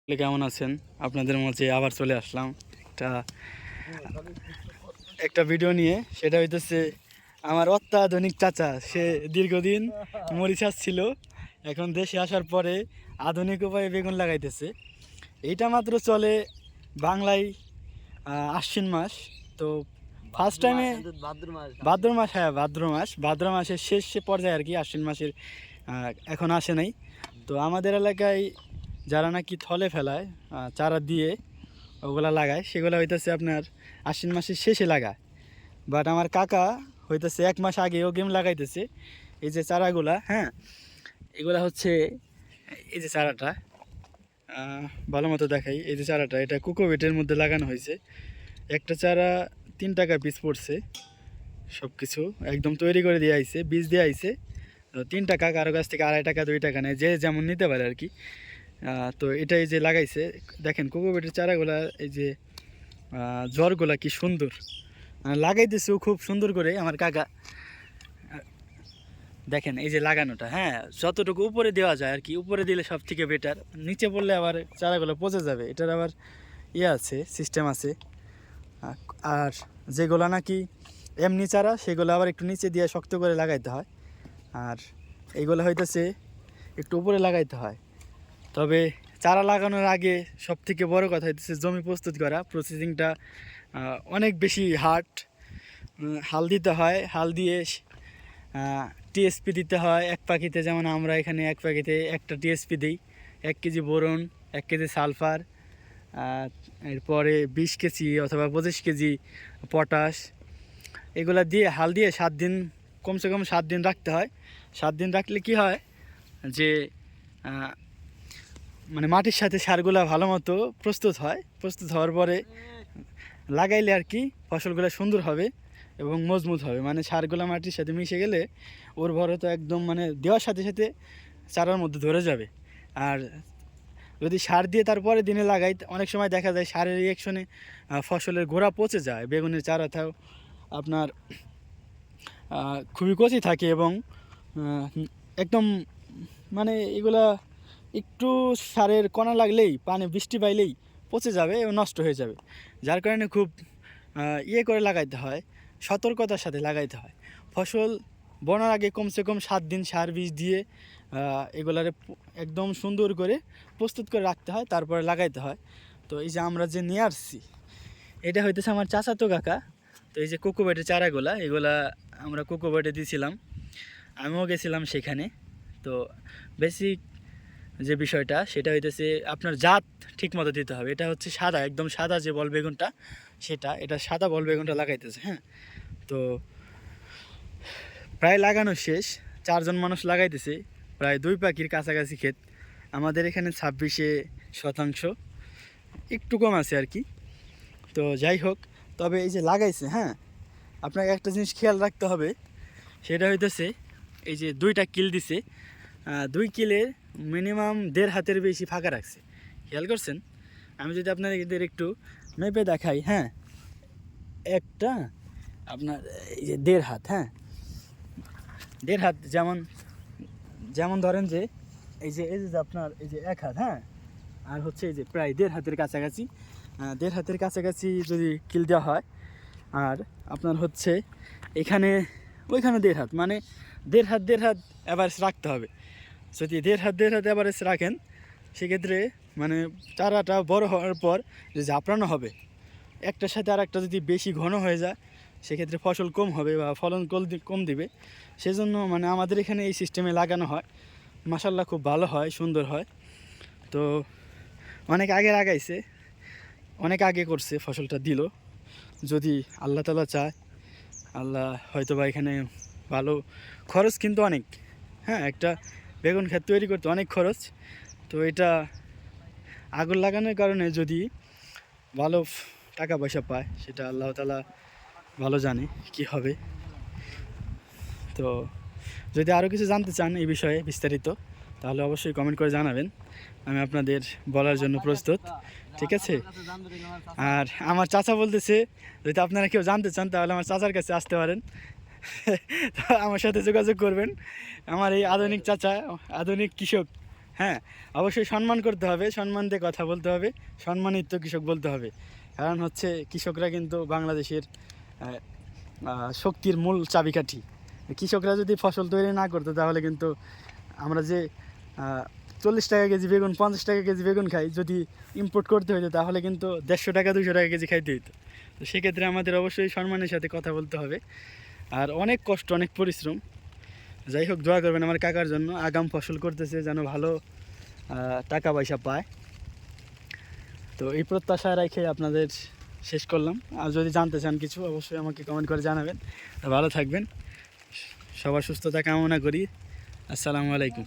কেমন আছেন? আপনাদের মাঝে আবার চলে আসলাম একটা একটা ভিডিও নিয়ে। সেটা হইতেছে আমার অত্যাধুনিক চাচা। সে দীর্ঘদিন মরিচাষ ছিল, এখন দেশে আসার পরে আধুনিক উপায়ে বেগুন লাগাইতেছে। এইটা মাত্র চলে বাংলায় আশ্বিন মাস। তো ফার্স্ট টাইমে ভাদ্র মাস, হ্যাঁ ভাদ্র মাসের শেষ পর্যায়ে আর কি, আশ্বিন মাসের এখন আসে নাই। তো আমাদের এলাকায় যারা নাকি থলে ফেলায় চারা দিয়ে ওগুলা লাগায়, সেগুলো হইতেছে আপনার আশ্বিন মাসের শেষে লাগায়। বাট আমার কাকা হইতেছে 1 মাস আগে ও গেম লাগাইতেছে। এই যে চারাগুলা, হ্যাঁ এগুলা হচ্ছে, এই যে চারাটা ভালো মতো দেখাই। এই যে চারাটা, এটা কোকোপিটের মধ্যে লাগানো হয়েছে। একটা চারা 3 টাকা পিস পড়ছে। সব কিছু একদম তৈরি করে দিয়ে আইছে, বীজ দিয়ে আইছে। তো 3 টাকা, কারো কাছ থেকে 2.5 টাকা 2 টাকা নেয়, যে যেমন নিতে পারে আর কি। তো এটাই যে লাগাইছে, দেখেন কোকোপিটের চারাগুলা, এই যে জ্বরগুলা কি সুন্দর লাগাইতেছেও খুব সুন্দর করে আমার কাকা। দেখেন এই যে লাগানোটা, হ্যাঁ যতটুকু উপরে দেওয়া যায় আর কি, উপরে দিলে সব থেকে বেটার। নিচে পড়লে আবার চারাগুলো পচে যাবে, এটার আবার ইয়ে আছে, সিস্টেম আছে। আর যেগুলো নাকি এমনি চারা, সেগুলো আবার একটু নিচে দিয়ে শক্ত করে লাগাইতে হয়। আর এইগুলো হইতেছে একটু উপরে লাগাইতে হয়। তবে চারা লাগানোর আগে সব থেকে বড় কথা হইতেছে জমি প্রস্তুত করা। প্রসেসিংটা অনেক বেশি হার্ড। হাল দিতে হয়, হাল দিয়ে টিএসপি দিতে হয় এক পাখিতে। যেমন আমরা এখানে এক পাখিতে একটা টিএসপি দিই, 1 কেজি বোরন, 1 কেজি সালফার, এরপরে 20 কেজি অথবা 25 কেজি পটাশ। এগুলা দিয়ে হাল দিয়ে 7 দিন, কমসে কম 7 দিন রাখতে হয়। 7 দিন রাখলে কি হয় যে মানে মাটির সাথে সারগুলা ভালো মতো প্রস্তুত হয়। প্রস্তুত হওয়ার পরে লাগাইলে আর কি ফসলগুলো সুন্দর হবে এবং মজবুত হবে। মানে সারগুলা মাটির সাথে মিশে গেলে উর্বরতা একদম মানে দেওয়ার সাথে সাথে চারার মধ্যে ধরে যাবে। আর যদি সার দিয়ে তারপরে দিনে লাগাই, অনেক সময় দেখা যায় সারের রিয়াকশনে ফসলের গোড়া পচে যায়। বেগুনের চারাটাও আপনার খুবই কচি থাকে এবং একদম মানে এগুলা একটু সারের কণা লাগলেই, পানি বৃষ্টি পাইলেই পচে যাবে এবং নষ্ট হয়ে যাবে। যার কারণে খুব ইয়ে করে লাগাইতে হয়, সতর্কতার সাথে লাগাইতে হয়। ফসল বোনার আগে কমসে কম 7 দিন সার বীজ দিয়ে এগুলারে একদম সুন্দর করে প্রস্তুত করে রাখতে হয়, তারপরে লাগাইতে হয়। তো এই যে আমরা যে নিয়ে আসছি, এটা হইতেছে আমার চাচাতো কাকা। তো এই যে কোকোপিটের চারাগুলা, এগুলা আমরা কোকোপিটে দিয়েছিলাম, আমিও গেছিলাম সেখানে। তো বেসিক যে বিষয়টা সেটা হইতেছে আপনার জাত ঠিক মতো দিতে হবে। এটা হচ্ছে সাদা, একদম সাদা যে বল বেগুনটা, এটা সাদা বল বেগুনটা লাগাইতেছে। হ্যাঁ, তো প্রায় লাগানো শেষ, 4 জন মানুষ লাগাইতেছে, প্রায় 2 পাখির কাছাকাছি ক্ষেত। আমাদের এখানে 26% একটু কম আছে আর কি। তো যাই হোক, তবে এই যে লাগাইছে, হ্যাঁ আপনাকে একটা জিনিস খেয়াল রাখতে হবে। সেটা হইতেছে এই যে 2টা কিল দিছে, 2 কিলের মিনিমাম 1.5 হাতের বেশি ফাঁকা রাখছে। খেয়াল করছেন? আমি যদি আপনাদের একটু মেপে দেখাই, হ্যাঁ একটা আপনার এই যে 1.5 হাত, হ্যাঁ 1.5 হাত, যেমন যেমন ধরেন যে এই যে আপনার এই যে 1 হাত, হ্যাঁ আর হচ্ছে এই যে প্রায় 1.5 হাতের কাছাকাছি, 1.5 হাতের কাছাকাছি যদি কিল দেওয়া হয়। আর আপনার হচ্ছে এখানে ওইখানে 1.5 হাত, মানে 1.5 হাত অ্যাভারেজ রাখতে হবে। যদি 1.5 হাত অ্যাভারেজ রাখেন, সেক্ষেত্রে মানে চারাটা বড় হওয়ার পর যে ঝাপড়ানো হবে, একটার সাথে আর একটা যদি বেশি ঘন হয়ে যায়, সেক্ষেত্রে ফসল কম হবে বা ফলন কম দিবে। সেজন্য মানে আমাদের এখানে এই সিস্টেমে লাগানো হয়। মাশাল্লাহ খুব ভালো হয়, সুন্দর হয়। তো অনেক আগে লাগাইছে, অনেক আগে করছে, ফসলটা দিল। যদি আল্লাহ তাআলা চায়, আল্লাহ হয়তো বা এখানে ভালো খরচ কিন্তু অনেক, হ্যাঁ একটা বেগুন ক্ষেত তৈরি করতে অনেক খরচ। তো এটা আগুন লাগানোর কারণে যদি ভালো টাকা পয়সা পায়, সেটা আল্লাহ তাআলা ভালো জানে কি হবে। তো যদি আরও কিছু জানতে চান এই বিষয়ে বিস্তারিত, তাহলে অবশ্যই কমেন্ট করে জানাবেন, আমি আপনাদের বলার জন্য প্রস্তুত। ঠিক আছে? আর আমার চাচা বলতেছে, যদি আপনারা কেউ জানতে চান তাহলে আমার চাচার কাছে আসতে পারেন। আমার সাথে যোগাযোগ করবেন। আমার এই আধুনিক চাচা, আধুনিক কৃষক, হ্যাঁ, অবশ্যই সম্মান করতে হবে, সম্মান দিয়ে কথা বলতে হবে, সম্মানিত কৃষক বলতে হবে। কারণ হচ্ছে কৃষকরা কিন্তু বাংলাদেশের শক্তির মূল চাবিকাঠি। কৃষকরা যদি ফসল তৈরি না করতো তাহলে কিন্তু আমরা যে 40 টাকা কেজি বেগুন, 50 টাকা কেজি বেগুন খাই, যদি ইম্পোর্ট করতে হতো তাহলে কিন্তু 150 টাকা 200 টাকা কেজি খাইতে হতো। তো সেক্ষেত্রে আমাদের অবশ্যই সম্মানের সাথে কথা বলতে হবে। আর অনেক কষ্ট, অনেক পরিশ্রম। যাই হোক, দোয়া করবেন আমার কাকার জন্য, আগাম ফসল করতেছে যেন ভালো টাকা পয়সা পায়। তো এই প্রত্যাশা রেখে আপনাদের শেষ করলাম। আর যদি জানতে চান কিছু অবশ্যই আমাকে কমেন্ট করে জানাবেন। ভালো থাকবেন, সবার সুস্থতা কামনা করি। আসসালামু আলাইকুম।